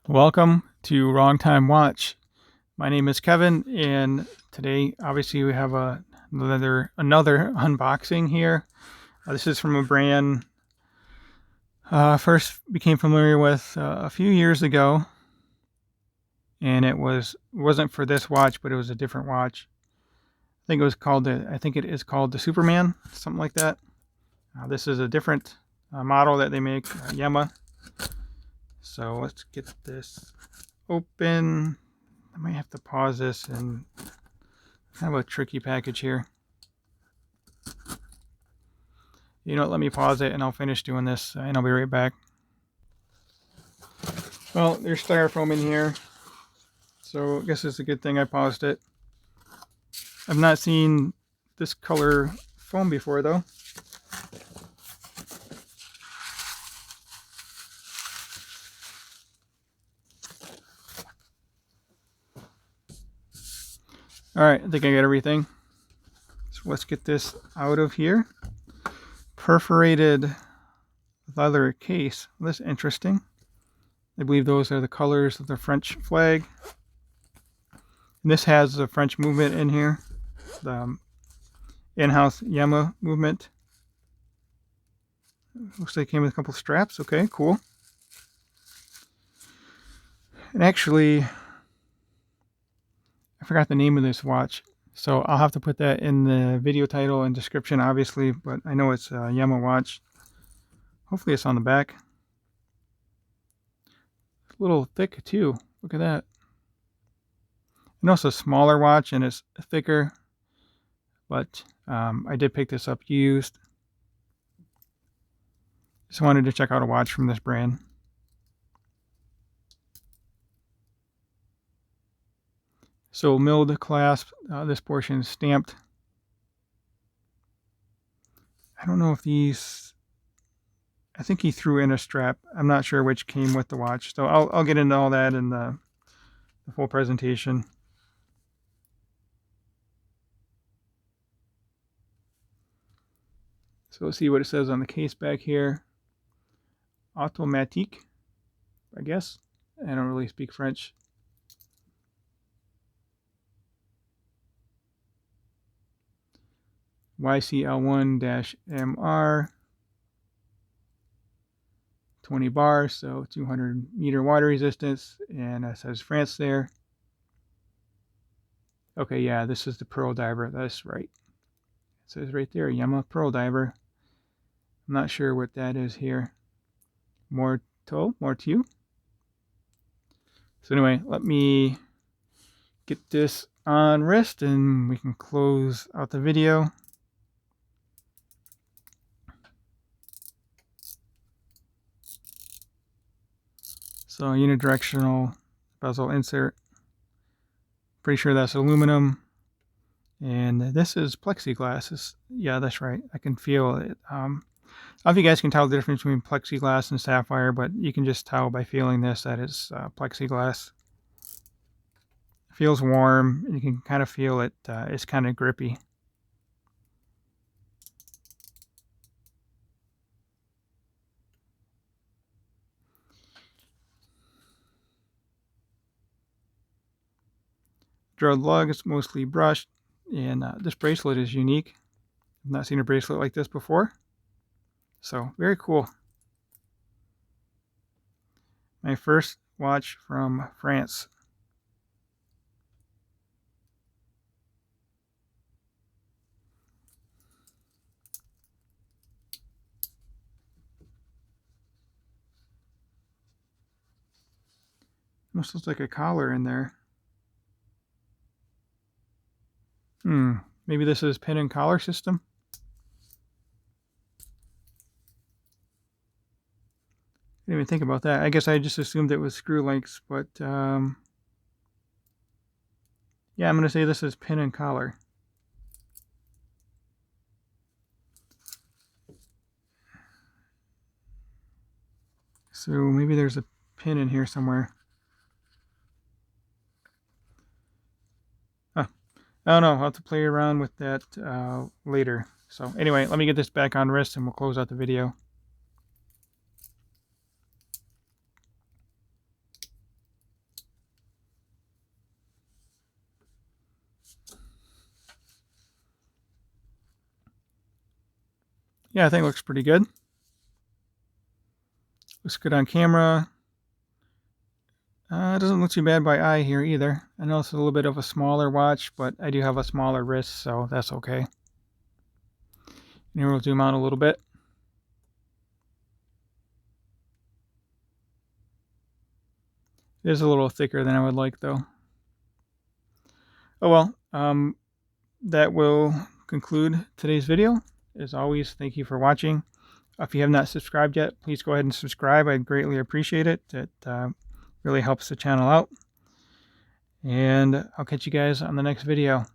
Welcome to Wrong Time Watch. My name is Kevin, and today, obviously, we have another unboxing here. This is from a brand first became familiar with a few years ago, and it wasn't for this watch, but it was a different watch. I think it is called the Superman, something like that. This is a different model that they make, Yema. So let's get this open. I might have to pause this, and kind of a tricky package here. You know what, let me pause it and I'll finish doing this and I'll be right back. Well, there's styrofoam in here, so I guess it's a good thing I paused it. I've not seen this color foam before though. Alright, I think I got everything. So let's get this out of here. Perforated leather case. That's interesting. I believe those are the colors of the French flag. And this has the French movement in here. The in-house Yema movement. Looks like it came with a couple straps. Okay, cool. And actually, I forgot the name of this watch, so I'll have to put that in the video title and description, obviously, but I know it's a Yema watch. Hopefully it's on the back. It's a little thick too. Look at that. I know it's a smaller watch and it's thicker, but I did pick this up used. Just wanted to check out a watch from this brand. So milled clasp, this portion is stamped. I don't know if these, I think he threw in a strap. I'm not sure which came with the watch. So I'll get into all that in the full presentation. So let's see what it says on the case back here. Automatique, I guess. I don't really speak French. YCL1-MR, 20 bars, so 200 meter water resistance, and it says France there. Okay, yeah, this is the Pearldiver. That's right. It says right there, Yema Pearldiver. I'm not sure what that is here. More to. So anyway, let me get this on wrist and we can close out the video. So unidirectional bezel insert. Pretty sure that's aluminum. And this is plexiglass. Yeah, that's right. I can feel it. I don't know if you guys can tell the difference between plexiglass and sapphire, but you can just tell by feeling this that it's plexiglass. It feels warm. You can kind of feel it. It's kind of grippy. Drilled lug is mostly brushed, and this bracelet is unique. I've not seen a bracelet like this before. So, very cool. My first watch from France. Almost looks like a collar in there. Maybe this is pin and collar system. I didn't even think about that. I guess I just assumed it was screw links, but yeah, I'm going to say this is pin and collar. So maybe there's a pin in here somewhere. I don't know. I'll have to play around with that later. So anyway, let me get this back on wrist and we'll close out the video. yeah, I think it looks pretty good. Looks good on camera. It doesn't look too bad by eye here either. I know it's a little bit of a smaller watch, but I do have a smaller wrist, so that's okay. And here we'll zoom out a little bit. It is a little thicker than I would like, though. Oh well, that will conclude today's video. As always, thank you for watching. If you have not subscribed yet, please go ahead and subscribe. I'd greatly appreciate it. It really helps the channel out. And I'll catch you guys on the next video.